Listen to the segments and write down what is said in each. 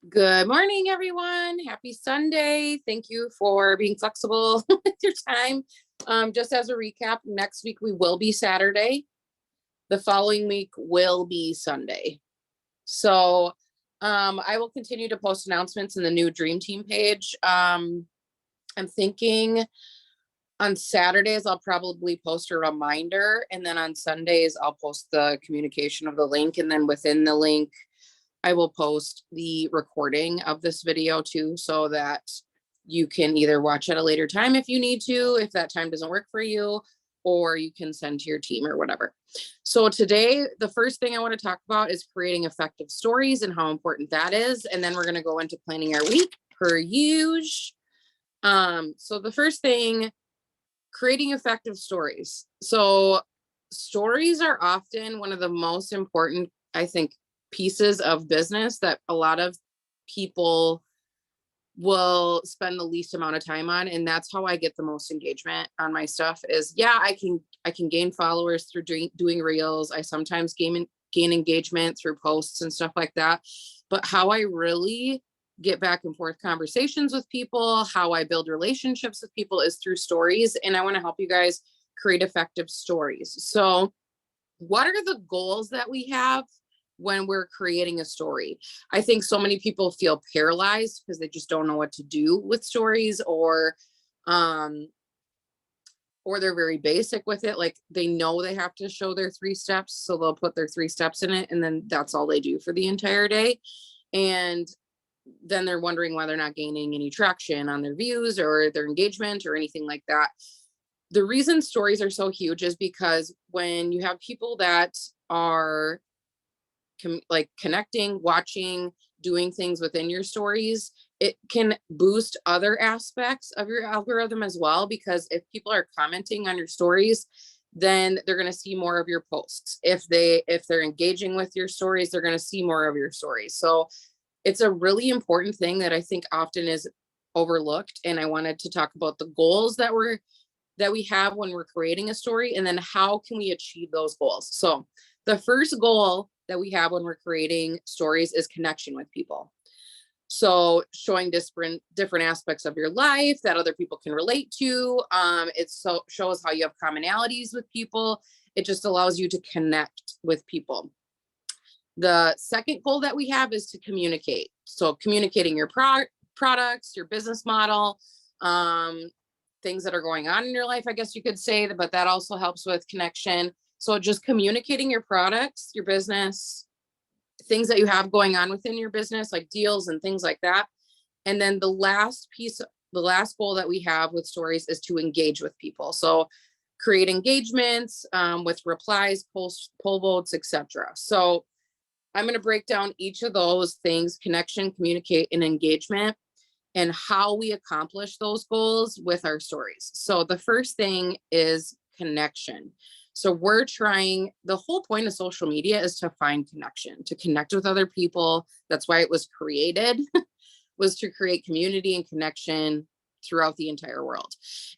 Good morning, everyone. Happy Sunday. Thank you for being flexible with your time. Just as a recap, next week we will be Saturday. The following week will be Sunday. So I will continue to post announcements in the new Dream Team page. I'm thinking on Saturdays, I'll probably post a reminder. And then on Sundays, I'll post the communication of the link. And then within the link, I will post the recording of this video too, so that you can either watch at a later time if you need to, if that time doesn't work for you, or you can send to your team or whatever. So today, the first thing I want to talk about is creating effective stories and how important that is. And then we're going to go into planning our week per usual. So the first thing, creating effective stories. So stories are often one of the most important, I think, pieces of business that a lot of people will spend the least amount of time on. And that's how I get the most engagement on my stuff is, yeah, I can gain followers through doing reels. I sometimes gain engagement through posts and stuff like that. But how I really get back and forth conversations with people, how I build relationships with people is through stories. And I want to help you guys create effective stories. So what are the goals that we have when we're creating a story? I think so many people feel paralyzed because they just don't know what to do with stories, or they're very basic with it. Like they know they have to show their 3 steps, so they'll put their 3 steps in it, and then that's all they do for the entire day. And then they're wondering why they're not gaining any traction on their views or their engagement or anything like that. The reason stories are so huge is because when you have people that are connecting, watching, doing things within your stories, it can boost other aspects of your algorithm as well. Because if people are commenting on your stories, then they're going to see more of your posts. If they're engaging with your stories, they're going to see more of your stories. So it's a really important thing that I think often is overlooked. And I wanted to talk about the goals that we have when we're creating a story, and then how can we achieve those goals. So the first goal that we have when we're creating stories is connection with people. So showing different aspects of your life that other people can relate to. It shows how you have commonalities with people. It just allows you to connect with people. The second goal that we have is to communicate. So communicating your products, your business model, things that are going on in your life, I guess you could say, but that also helps with connection. So just communicating your products, your business, things that you have going on within your business, like deals and things like that. And then the last goal that we have with stories is to engage with people. So create engagements with replies, poll votes, etc. So I'm going to break down each of those things: connection, communicate, and engagement, and how we accomplish those goals with our stories. So the first thing is connection. So the whole point of social media is to find connection, to connect with other people. That's why it was created, was to create community and connection throughout the entire world.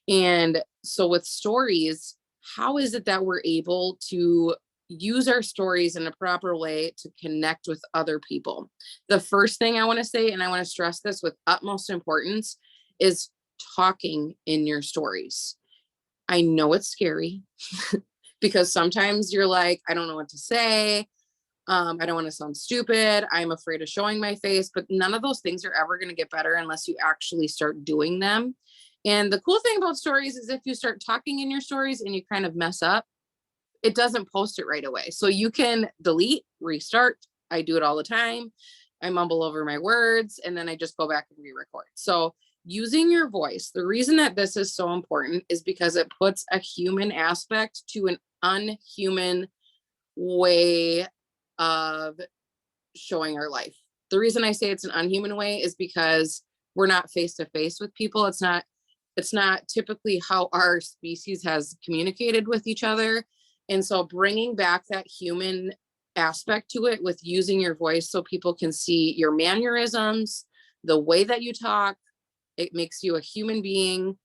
And so with stories, how is it that we're able to use our stories in a proper way to connect with other people? The first thing I want to say, and I want to stress this with utmost importance, is talking in your stories. I know it's scary because sometimes you're like, I don't know what to say. I don't want to sound stupid. I'm afraid of showing my face, but none of those things are ever going to get better unless you actually start doing them. And the cool thing about stories is if you start talking in your stories and you kind of mess up, it doesn't post it right away. So you can delete, restart. I do it all the time. I mumble over my words and then I just go back and re-record. So using your voice, the reason that this is so important is because it puts a human aspect to an unhuman way of showing our life. The reason I say it's an unhuman way is because we're not face to face with people. It's not typically how our species has communicated with each other. And so bringing back that human aspect to it with using your voice so people can see your mannerisms, the way that you talk, it makes you a human being.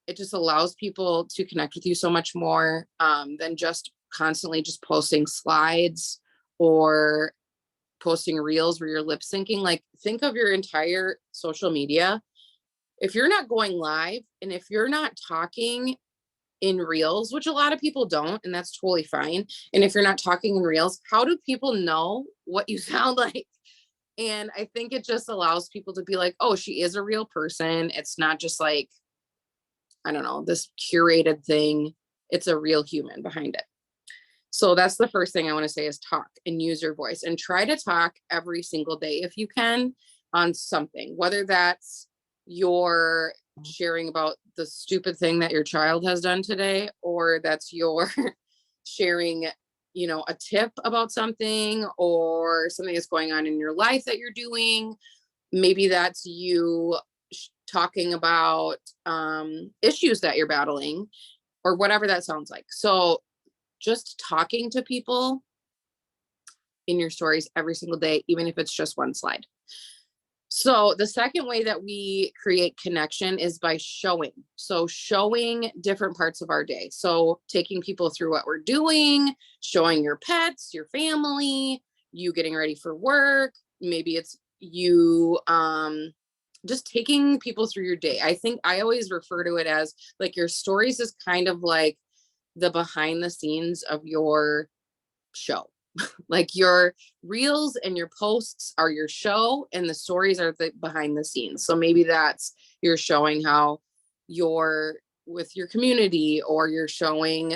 It just allows people to connect with you so much more than just constantly just posting slides or posting reels where you're lip syncing, like think of your entire social media. If you're not going live and if you're not talking in reels, which a lot of people don't, and that's totally fine. And if you're not talking in reels, how do people know what you sound like? And I think it just allows people to be like, oh, she is a real person. It's not just like, I don't know, this curated thing. It's a real human behind it. So that's the first thing I want to say is talk and use your voice and try to talk every single day if you can on something, whether that's your sharing about the stupid thing that your child has done today, or that's your sharing, you know, a tip about something or something that's going on in your life that you're doing. Maybe that's you talking about issues that you're battling or whatever that sounds like. So just talking to people in your stories every single day, even if it's just one slide. So the second way that we create connection is by showing. So showing different parts of our day. So taking people through what we're doing, showing your pets, your family, you getting ready for work. Maybe it's you just taking people through your day. I think I always refer to it as like your stories is kind of like the behind the scenes of your show. Like your reels and your posts are your show and the stories are the behind the scenes. So maybe that's you're showing how you're with your community, or you're showing,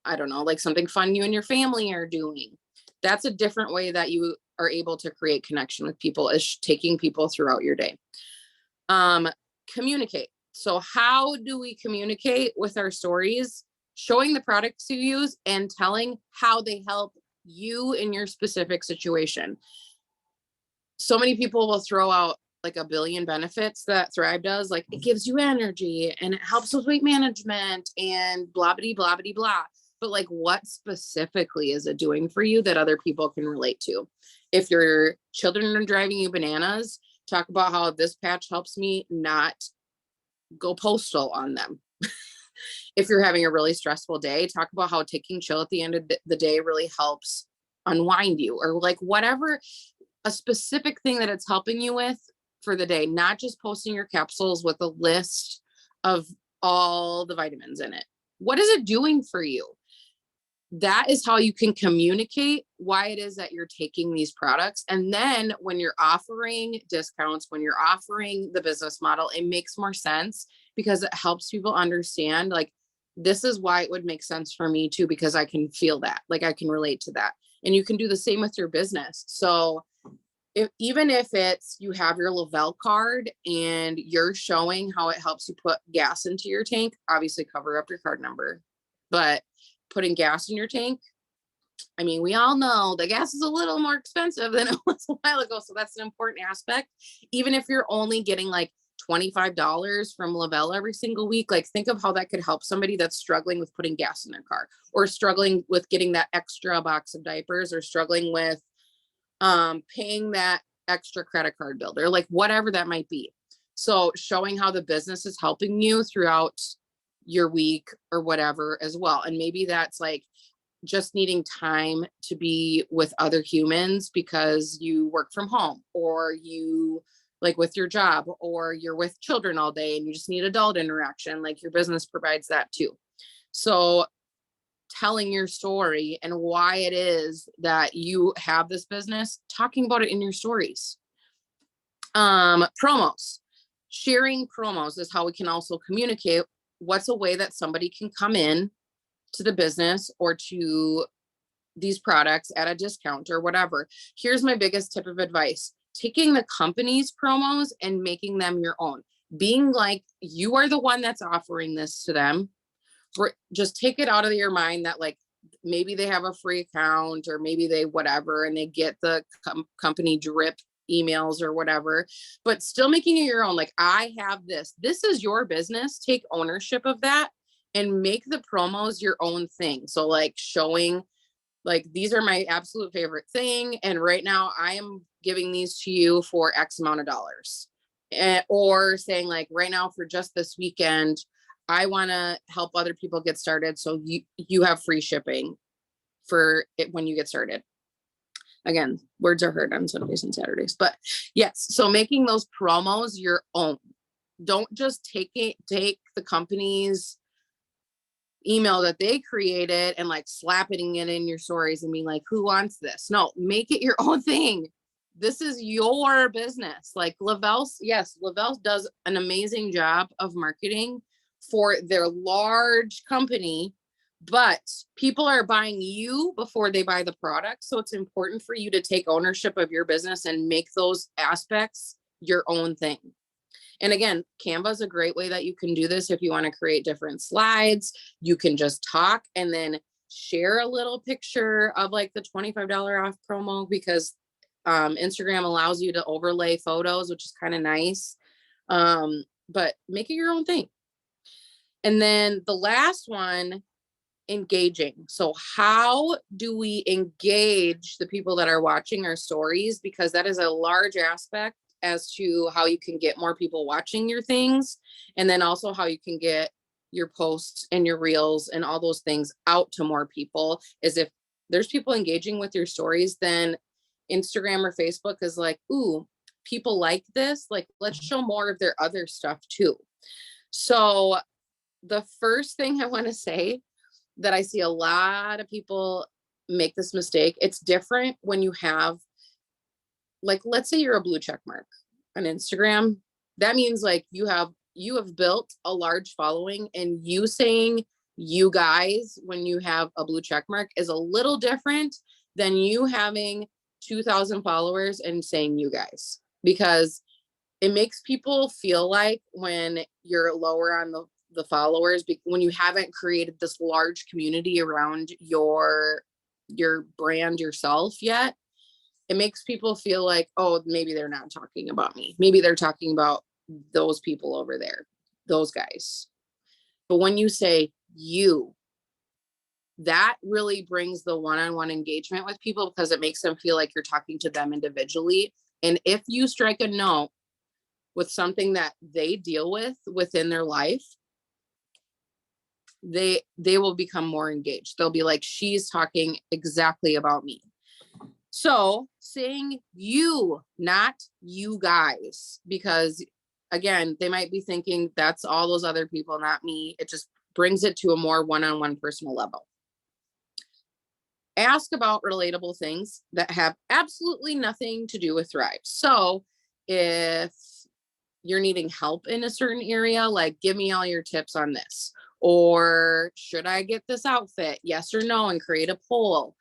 I don't know, like something fun you and your family are doing. That's a different way that you are able to create connection with people, is taking people throughout your day. Communicate. So how do we communicate with our stories? Showing the products you use and telling how they help you in your specific situation. So many people will throw out like a billion benefits that Thrive does. Like it gives you energy and it helps with weight management and blah, blah, blah, blah, blah. But like what specifically is it doing for you that other people can relate to? If your children are driving you bananas, talk about how this patch helps me not go postal on them. If you're having a really stressful day, talk about how taking chill at the end of the day really helps unwind you, or like whatever, a specific thing that it's helping you with for the day, not just posting your capsules with a list of all the vitamins in it. What is it doing for you? That is how you can communicate why it is that you're taking these products. And then when you're offering discounts, when you're offering the business model, it makes more sense because it helps people understand, like, this is why it would make sense for me too, because I can feel that, like I can relate to that. And you can do the same with your business. So even if it's, you have your Lavelle card and you're showing how it helps you put gas into your tank, obviously cover up your card number, but putting gas in your tank, I mean, we all know the gas is a little more expensive than it was a while ago. So that's an important aspect. Even if you're only getting like $25 from Lavelle every single week, like think of how that could help somebody that's struggling with putting gas in their car, or struggling with getting that extra box of diapers, or struggling with paying that extra credit card bill, or like whatever that might be. So showing how the business is helping you throughout your week or whatever as well. And maybe that's like just needing time to be with other humans because you work from home, or you like with your job, or you're with children all day and you just need adult interaction. Like your business provides that too. So telling your story and why it is that you have this business, talking about it in your stories. Promos. Sharing promos is how we can also communicate what's a way that somebody can come in to the business or to these products at a discount or whatever. Here's my biggest tip of advice: taking the company's promos and making them your own. Being like, you are the one that's offering this to them. Just take it out of your mind that like maybe they have a free account, or maybe they whatever, and they get the company drip emails or whatever, but still making it your own. Like, I have this is your business. Take ownership of that and make the promos your own thing. So like showing like, these are my absolute favorite thing, and right now I am giving these to you for X amount of dollars. Or saying like, right now for just this weekend, I want to help other people get started, so you have free shipping for it when you get started. Again, words are heard on Sundays and Saturdays, but yes. So making those promos your own. Don't just take the company's email that they created and like slapping it in your stories and being like, who wants this? No, make it your own thing. This is your business. Like Lavelle does an amazing job of marketing for their large company, but people are buying you before they buy the product. So it's important for you to take ownership of your business and make those aspects your own thing. And again, Canva is a great way that you can do this. If you want to create different slides, you can just talk and then share a little picture of like the $25 off promo, because Instagram allows you to overlay photos, which is kind of nice. But make it your own thing. And then the last one, engaging. So how do we engage the people that are watching our stories? Because that is a large aspect as to how you can get more people watching your things. And then also how you can get your posts and your reels and all those things out to more people. Is if there's people engaging with your stories, then Instagram or Facebook is like, ooh, people like this. Like, let's show more of their other stuff too. So the first thing I want to say that I see a lot of people make this mistake. It's different when you have, like, let's say you're a blue check mark on Instagram. That means like you have built a large following, and you saying you guys when you have a blue check mark is a little different than you having 2,000 followers and saying you guys, because it makes people feel like when you're lower on the followers, when you haven't created this large community around your brand yourself yet, it makes people feel like, oh, maybe they're not talking about me. Maybe they're talking about those people over there, those guys. But when you say you, that really brings the one-on-one engagement with people, because it makes them feel like you're talking to them individually. And if you strike a note with something that they deal with within their life, they will become more engaged. They'll be like, she's talking exactly about me. So saying you, not you guys, because again, they might be thinking that's all those other people, not me. It just brings it to a more one-on-one personal level. Ask about relatable things that have absolutely nothing to do with Thrive. So if you're needing help in a certain area, like, give me all your tips on this, or should I get this outfit? Yes or no, and create a poll.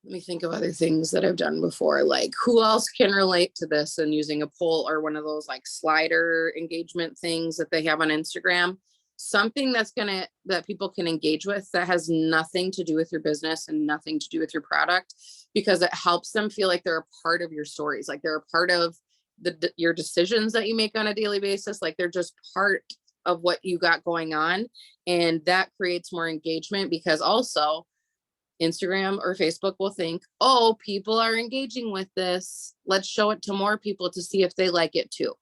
Let me think of other things that I've done before. Like, who else can relate to this, and using a poll or one of those like slider engagement things that they have on Instagram. Something that people can engage with that has nothing to do with your business and nothing to do with your product, because it helps them feel like they're a part of your stories. Like they're a part of your decisions that you make on a daily basis. Like they're just part of what you got going on. And that creates more engagement, because also Instagram or Facebook will think, oh, people are engaging with this. Let's show it to more people to see if they like it too.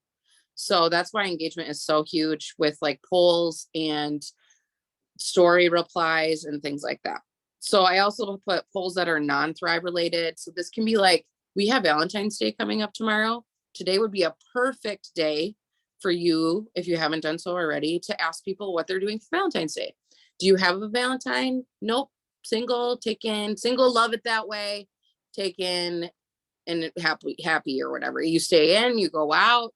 So that's why engagement is so huge with like polls and story replies and things like that. So I also put polls that are non-Thrive related. So this can be like, we have Valentine's Day coming up tomorrow. Today would be a perfect day for you, if you haven't done so already, to ask people what they're doing for Valentine's Day. Do you have a Valentine? Nope. Single, taken, single, love it that way, taken, and happy or whatever. You stay in, you go out.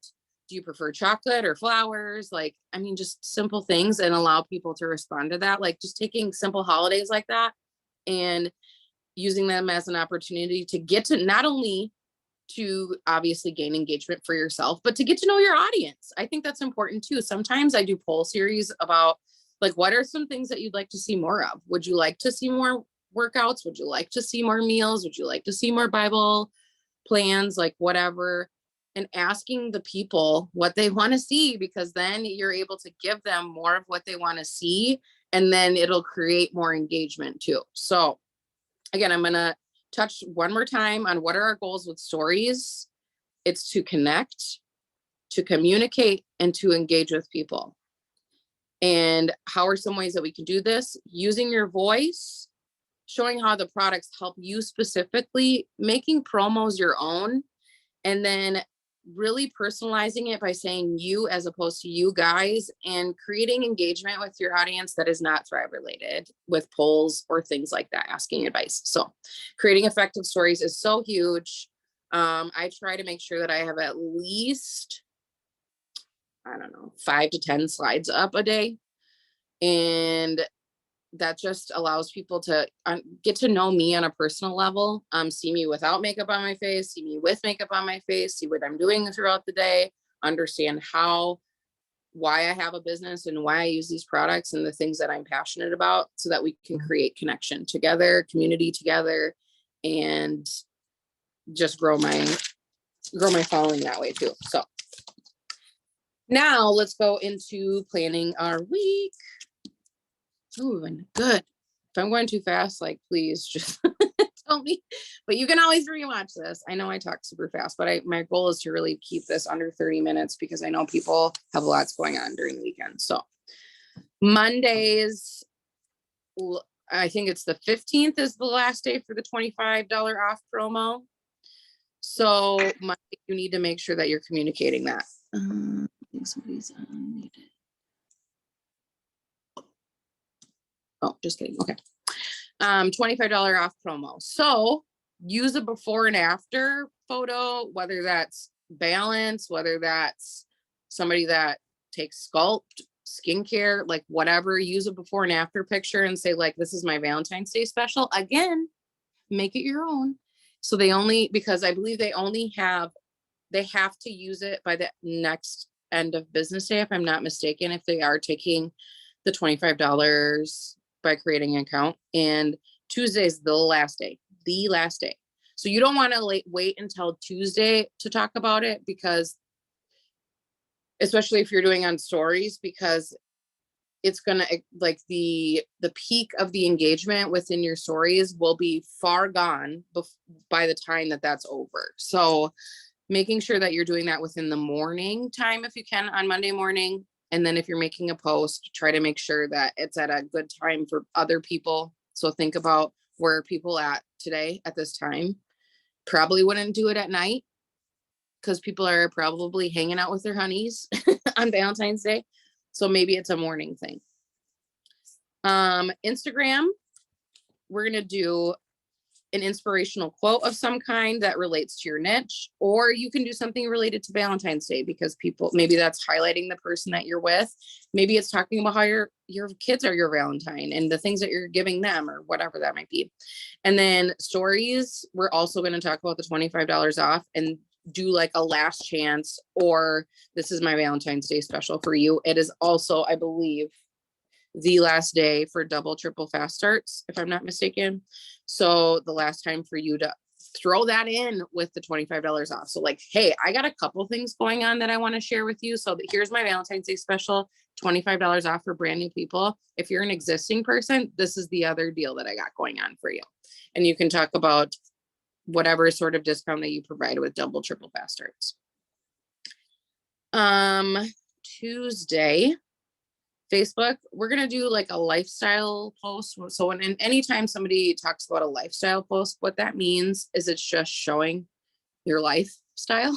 Do you prefer chocolate or flowers? Like, I mean, just simple things, and allow people to respond to that. Like just taking simple holidays like that and using them as an opportunity to get to not only to obviously gain engagement for yourself, but to get to know your audience. I think that's important too. Sometimes I do poll series about like, what are some things that you'd like to see more of? Would you like to see more workouts? Would you like to see more meals? Would you like to see more Bible plans? Like whatever. And asking the people what they want to see, because then you're able to give them more of what they want to see, and then it'll create more engagement too. So again, I'm going to touch one more time on what are our goals with stories. It's to connect, to communicate, and to engage with people. And how are some ways that we can do this? Using your voice showing how the products help you specifically, making promos your own, and then really personalizing it by saying you as opposed to you guys, and creating engagement with your audience that is not Thrive related with polls or things like that, asking advice. So creating effective stories is so huge. I try to make sure that I have at least, I don't know, 5 to 10 slides up a day. And that just allows people to get to know me on a personal level, see me without makeup on my face, see me with makeup on my face, see what I'm doing throughout the day, understand why I have a business and why I use these products and the things that I'm passionate about, so that we can create connection together, community together, and just grow my following that way too. So now let's go into planning our week. Moving good. If I'm going too fast, like, please just tell me. But you can always rewatch this. I know I talk super fast, but my goal is to really keep this under 30 minutes because I know people have lots going on during the weekend. So Mondays, I think it's the 15th is the last day for the $25 off promo. So Monday, you need to make sure that you're communicating that. I think somebody's unmuted. Oh, just kidding. Okay. $25 off promo. So use a before and after photo, whether that's balance, whether that's somebody that takes sculpt, skincare, like whatever, use a before and after picture and say, like, this is my Valentine's Day special. Again, make it your own. So because I believe they have to use it by the next end of business day, if I'm not mistaken, if they are taking the $25 by creating an account. And Tuesday is the last day. So you don't want to wait until Tuesday to talk about it, because especially if you're doing on stories, because it's going to, like, the peak of the engagement within your stories will be far gone by the time that's over. So making sure that you're doing that within the morning time, if you can, on Monday morning. And then if you're making a post, try to make sure that it's at a good time for other people. So think about, where are people at today at this time? Probably wouldn't do it at night, because people are probably hanging out with their honeys on Valentine's Day. So maybe it's a morning thing. Instagram, we're going to do an inspirational quote of some kind that relates to your niche, or you can do something related to Valentine's Day, because maybe that's highlighting the person that you're with. Maybe it's talking about how your kids are your Valentine and the things that you're giving them, or whatever that might be. And then stories, we're also going to talk about the $25 off and do like a last chance, or this is my Valentine's Day special for you. It is also, I believe, the last day for double, triple fast starts, if I'm not mistaken. So the last time for you to throw that in with the $25 off. So like, hey, I got a couple things going on that I want to share with you. So here's my Valentine's Day special, $25 off for brand new people. If you're an existing person, this is the other deal that I got going on for you. And you can talk about whatever sort of discount that you provide with double, triple fast starts. Tuesday, Facebook, we're going to do like a lifestyle post. So anytime somebody talks about a lifestyle post, what that means is it's just showing your lifestyle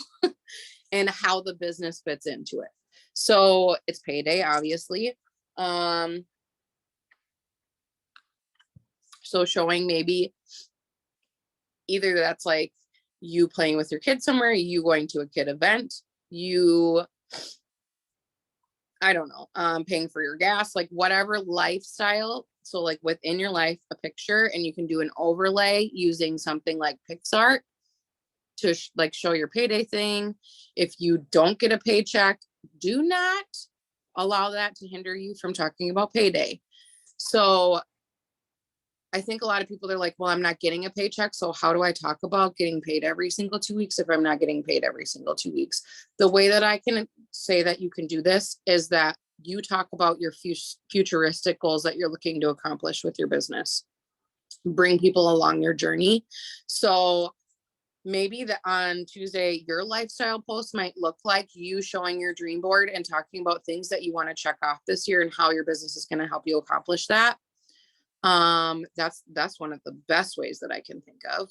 and how the business fits into it. So it's payday, obviously. So showing maybe either that's like you playing with your kids somewhere, you going to a kid event, I don't know, paying for your gas, like whatever lifestyle. So like within your life, a picture, and you can do an overlay using something like PixArt to like show your payday thing. If you don't get a paycheck, do not allow that to hinder you from talking about payday. So I think a lot of people, they're like, well, I'm not getting a paycheck, so how do I talk about getting paid every single 2 weeks if I'm not getting paid every single 2 weeks? The way that I can say that you can do this is that you talk about your futuristic goals that you're looking to accomplish with your business. Bring people along your journey. So maybe that on Tuesday, your lifestyle post might look like you showing your dream board and talking about things that you want to check off this year and how your business is going to help you accomplish that. That's one of the best ways that I can think of.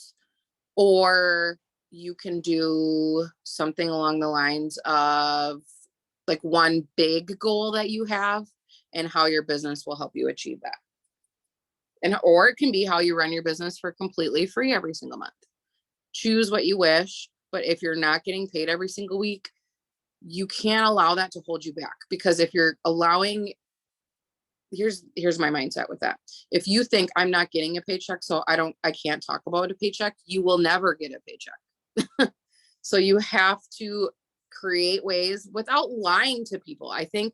Or you can do something along the lines of like one big goal that you have and how your business will help you achieve that. And or it can be how you run your business for completely free every single month. Choose what you wish, but if you're not getting paid every single week, you can't allow that to hold you back, because if you're allowing, here's my mindset with that. If you think I'm not getting a paycheck, so I can't talk about a paycheck, you will never get a paycheck. So you have to create ways without lying to people. I think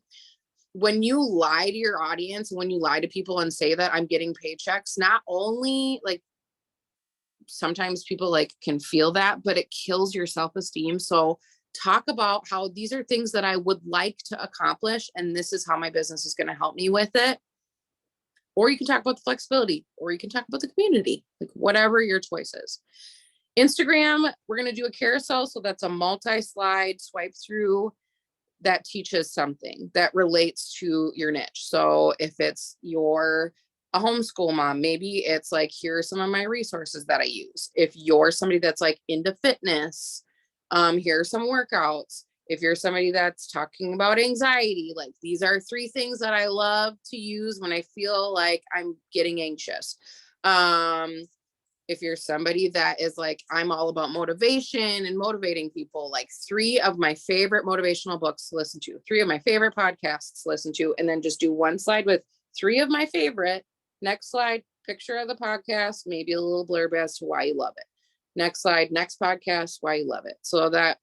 when you lie to your audience, when you lie to people and say that I'm getting paychecks, not only like sometimes people like can feel that, but it kills your self-esteem. So talk about how these are things that I would like to accomplish, and this is how my business is going to help me with it. Or you can talk about the flexibility, or you can talk about the community, like whatever your choice is. Instagram, we're going to do a carousel. So that's a multi-slide swipe through that teaches something that relates to your niche. So if it's a homeschool mom, maybe it's like, here are some of my resources that I use. If you're somebody that's like into fitness, here are some workouts. If you're somebody that's talking about anxiety, like these are 3 things that I love to use when I feel like I'm getting anxious. If you're somebody that is like, I'm all about motivation and motivating people, like 3 of my favorite motivational books to listen to, 3 of my favorite podcasts to listen to, and then just do one slide with 3 of my favorite. Next slide, picture of the podcast, maybe a little blurb as to why you love it. Next slide, next podcast, why you love it. So that,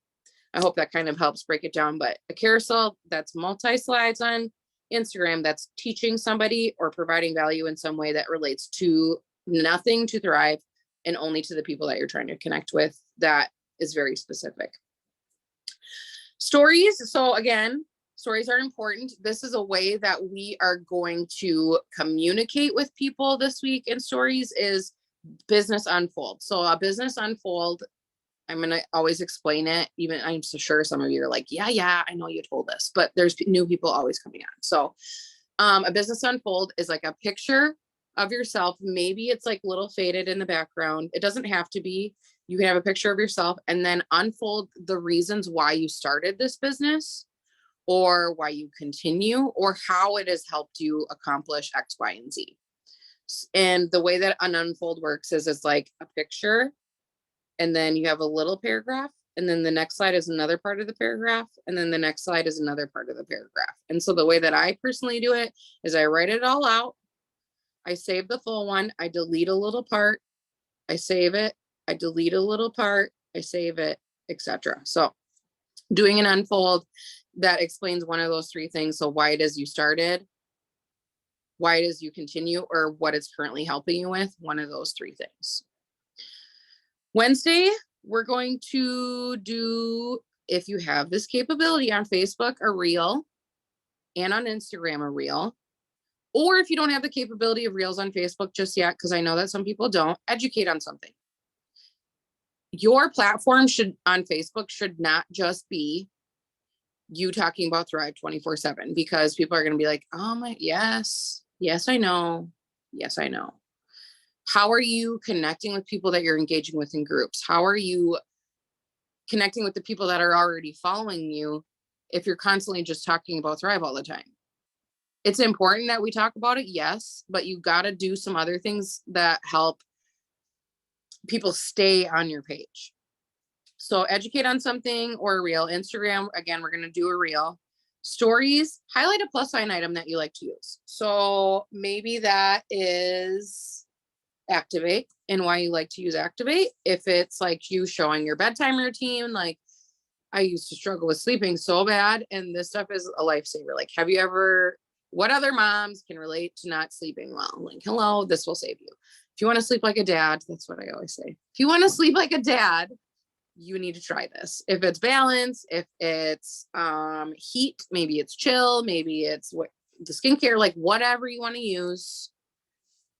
I hope that kind of helps break it down. But a carousel that's multi-slides on Instagram, that's teaching somebody or providing value in some way that relates to Nothing to Thrive and only to the people that you're trying to connect with. That is very specific. Stories. So again, stories are important. This is a way that we are going to communicate with people this week in stories is business unfold. So a business unfold, I'm going to always explain it. Even I'm so sure some of you are like, yeah, I know you told us, but there's new people always coming on. So a business unfold is like a picture of yourself. Maybe it's like a little faded in the background. It doesn't have to be. You can have a picture of yourself and then unfold the reasons why you started this business or why you continue or how it has helped you accomplish X, Y, and Z. And the way that an unfold works is it's like a picture and then you have a little paragraph and then the next slide is another part of the paragraph and then the next slide is another part of the paragraph. And so the way that I personally do it is I write it all out. I save the full one. I delete a little part. I save it. I delete a little part. I save it, etc. So doing an unfold that explains one of those 3 things. So why it is you started, why it is you continue, or what it's currently helping you with, one of those 3 things. Wednesday, we're going to do, if you have this capability on Facebook, a reel, and on Instagram, a reel. Or if you don't have the capability of reels on Facebook just yet, because I know that some people don't, educate on something. Your platform on Facebook should not just be you talking about Thrive 24/7, because people are going to be like, oh my, yes, I know. Yes, I know. How are you connecting with people that you're engaging with in groups? How are you connecting with the people that are already following you if you're constantly just talking about Thrive all the time? It's important that we talk about it, yes, but you got to do some other things that help people stay on your page. So educate on something or a reel. Instagram, again, we're going to do a reel. Stories, highlight a plus sign item that you like to use. So maybe that is Activate and why you like to use Activate. If it's like you showing your bedtime routine, like I used to struggle with sleeping so bad, and this stuff is a lifesaver. Like, what other moms can relate to not sleeping well? Like, hello, this will save you. If you want to sleep like a dad, that's what I always say. If you want to sleep like a dad, you need to try this. If it's balance, if it's heat, maybe it's chill, maybe it's the skincare, like whatever you want to use.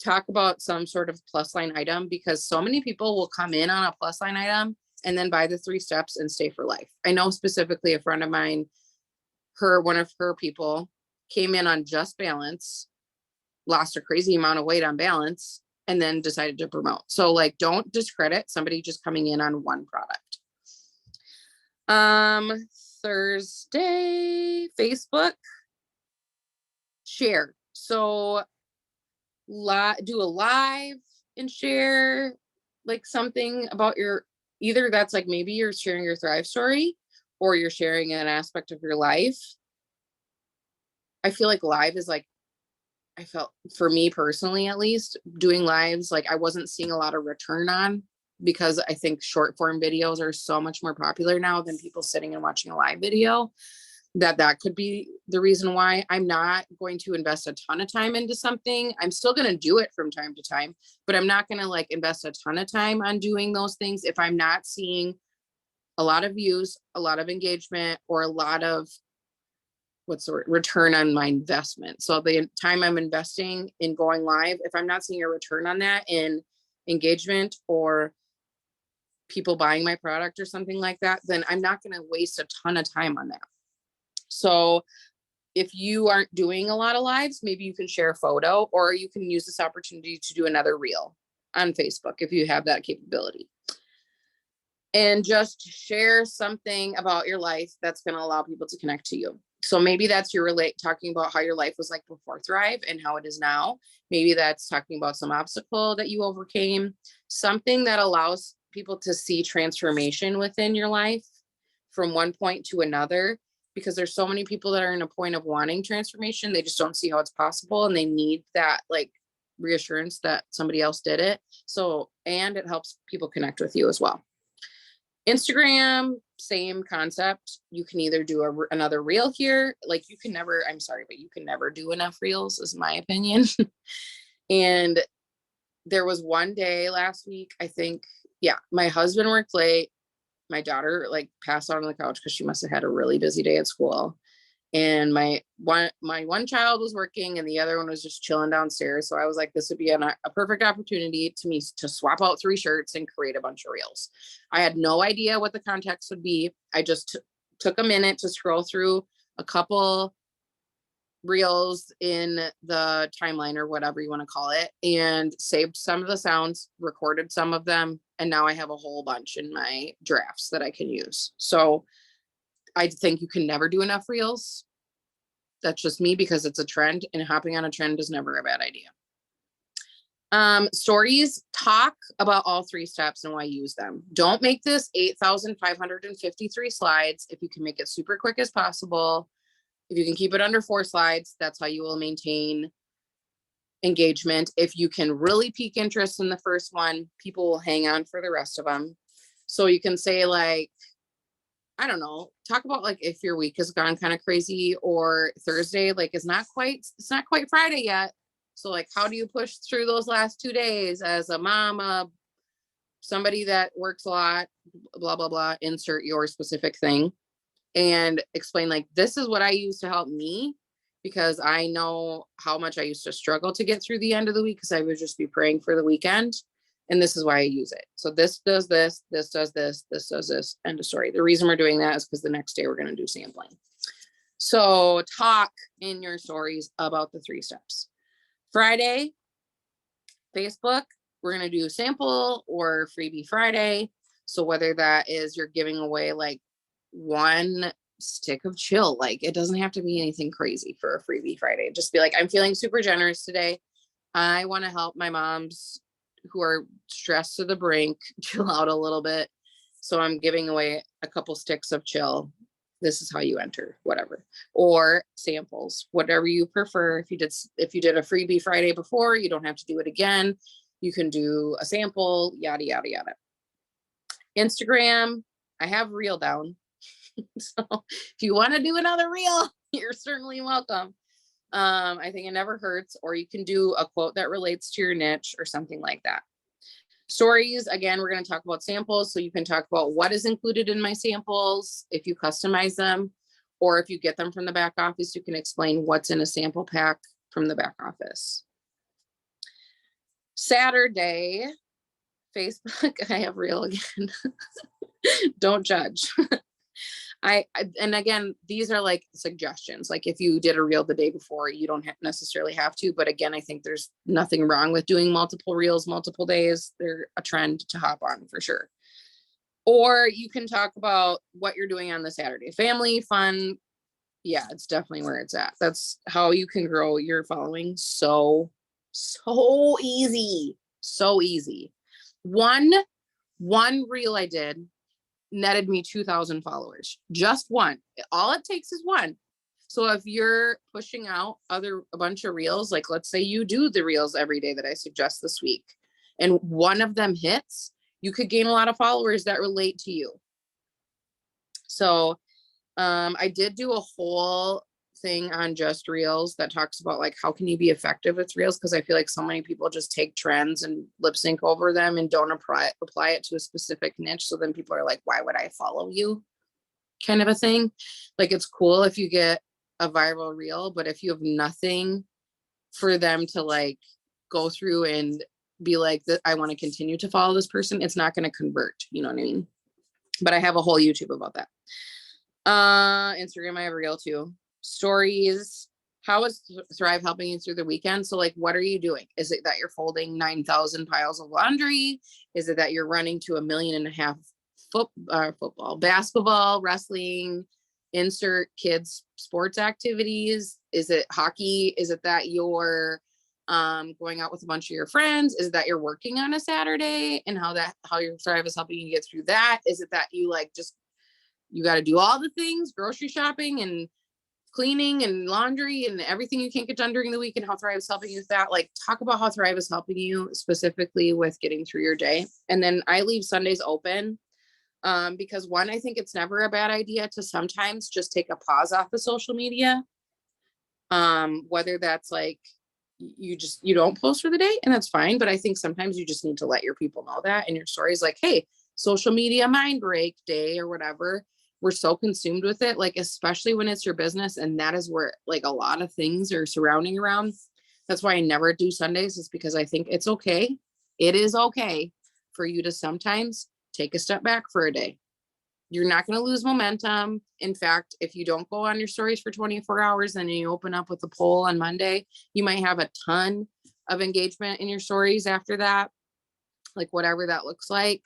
Talk about some sort of plus line item, because so many people will come in on a plus line item and then buy the 3 steps and stay for life. I know specifically a friend of mine, one of her people came in on just balance lost a crazy amount of weight on balance and then decided to promote. So like, don't discredit somebody just coming in on one product. Thursday, Facebook, share. So do a live and share like something about either that's like, maybe you're sharing your Thrive story or you're sharing an aspect of your life. I feel like live is like, I felt for me personally, at least doing lives, like I wasn't seeing a lot of return on, because I think short form videos are so much more popular now than people sitting and watching a live video, that could be the reason why. I'm not going to invest a ton of time into something. I'm still going to do it from time to time, but I'm not going to like invest a ton of time on doing those things if I'm not seeing a lot of views, a lot of engagement, or a lot of return on my investment. So the time I'm investing in going live, if I'm not seeing a return on that in engagement or people buying my product or something like that, then I'm not going to waste a ton of time on that. So if you aren't doing a lot of lives, maybe you can share a photo, or you can use this opportunity to do another reel on Facebook if you have that capability. And just share something about your life that's going to allow people to connect to you. So maybe that's talking about how your life was like before Thrive and how it is now. Maybe that's talking about some obstacle that you overcame, something that allows people to see transformation within your life from one point to another, because there's so many people that are in a point of wanting transformation. They just don't see how it's possible, and they need that like reassurance that somebody else did it. So, and it helps people connect with you as well. Instagram, same concept. You can either do another reel here. Like you can never, I'm sorry, but you can never do enough reels is my opinion. And there was one day last week, I think, yeah, my husband worked late. My daughter like passed out on the couch because she must have had a really busy day at school. And my one child was working and the other one was just chilling downstairs. So I was like, this would be a perfect opportunity to me to swap out 3 shirts and create a bunch of reels. I had no idea what the context would be. I just took a minute to scroll through a couple reels in the timeline or whatever you want to call it, and saved some of the sounds, recorded some of them. And now I have a whole bunch in my drafts that I can use. So I think you can never do enough reels. That's just me, because it's a trend, and hopping on a trend is never a bad idea. Stories, talk about all 3 steps and why you use them. Don't make this 8,553 slides. If you can make it super quick as possible, if you can keep it under 4 slides, that's how you will maintain engagement. If you can really pique interest in the first one, people will hang on for the rest of them. So you can say like, I don't know, talk about like if your week has gone kind of crazy, or Thursday like it's not quite Friday yet. So like, how do you push through those last 2 days as a mom, somebody that works a lot, blah, blah, blah, insert your specific thing, and explain like, this is what I use to help me, because I know how much I used to struggle to get through the end of the week because I would just be praying for the weekend. And this is why I use it. So this does this, this does this, this does this, end of story. The reason we're doing that is because the next day we're going to do sampling. So talk in your stories about the 3 steps. Friday, Facebook, we're going to do sample or freebie Friday. So whether that is you're giving away like 1 stick of chill, like it doesn't have to be anything crazy for a freebie Friday. Just be like, I'm feeling super generous today. I want to help my moms who are stressed to the brink chill out a little bit. So I'm giving away a couple sticks of chill. This is how you enter, whatever. Or samples, whatever you prefer. If you did a freebie Friday before, you don't have to do it again. You can do a sample, yada, yada, yada. Instagram, I have reel down. So if you want to do another reel, you're certainly welcome. I think it never hurts, or you can do a quote that relates to your niche or something like that. Stories, again, we're going to talk about samples. So you can talk about what is included in my samples, if you customize them, or if you get them from the back office, you can explain what's in a sample pack from the back office. Saturday, Facebook, I have reel again. Don't judge. And again, these are like suggestions. Like if you did a reel the day before, you don't necessarily have to. But again, I think there's nothing wrong with doing multiple reels, multiple days. They're a trend to hop on for sure. Or you can talk about what you're doing on the Saturday. Family, fun. Yeah, it's definitely where it's at. That's how you can grow your following. So easy. So easy. One reel I did netted me 2,000 followers. Just one. All it takes is one. So if you're pushing out a bunch of reels, like let's say you do the reels every day that I suggest this week, and one of them hits, you could gain a lot of followers that relate to you. So I did do a whole thing on just reels that talks about like how can you be effective with reels, because I feel like so many people just take trends and lip sync over them and don't apply it to a specific niche. So then people are like, why would I follow you, kind of a thing. Like it's cool if you get a viral reel, but if you have nothing for them to like go through and be like that, I want to continue to follow this person, it's not going to convert, you know what I mean? But I have a whole YouTube about that. Instagram, I have a reel too. Stories. How is Thrive helping you through the weekend? So like, what are you doing? Is it that you're folding 9,000 piles of laundry? Is it that you're running to 1.5 million football, basketball, wrestling, insert kids sports activities? Is it hockey? Is it that you're going out with a bunch of your friends? Is it that you're working on a Saturday and how your Thrive is helping you get through that? Is it that you like just you got to do all the things, grocery shopping and cleaning and laundry and everything you can't get done during the week, and how Thrive is helping you with that? Like talk about how Thrive is helping you specifically with getting through your day. And then I leave Sundays open because one, I think it's never a bad idea to sometimes just take a pause off of social media. Whether that's like you don't post for the day, and that's fine. But I think sometimes you just need to let your people know that in your stories, like, hey, social media mind break day or whatever. We're so consumed with it, like, especially when it's your business. And that is where like a lot of things are surrounding around. That's why I never do Sundays, is because I think it's okay. It is okay for you to sometimes take a step back for a day. You're not going to lose momentum. In fact, if you don't go on your stories for 24 hours and you open up with a poll on Monday, you might have a ton of engagement in your stories after that, like whatever that looks like.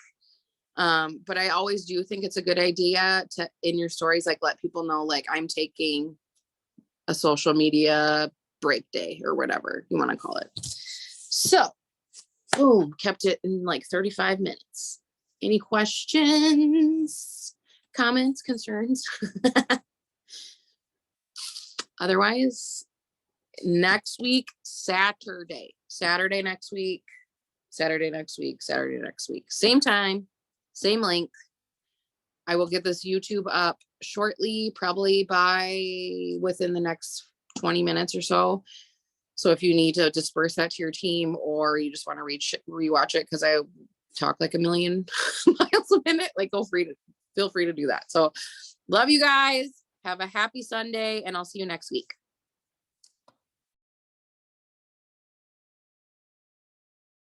But I always do think it's a good idea to, in your stories, like let people know, like I'm taking a social media break day or whatever you want to call it. So, boom, kept it in like 35 minutes. Any questions, comments, concerns? Otherwise, next week, Saturday next week, same time, same link. I will get this YouTube up shortly, probably within the next 20 minutes or so. So if you need to disperse that to your team, or you just want to rewatch it, because I talk like a million miles a minute, like feel free to do that. So love you guys. Have a happy Sunday, and I'll see you next week.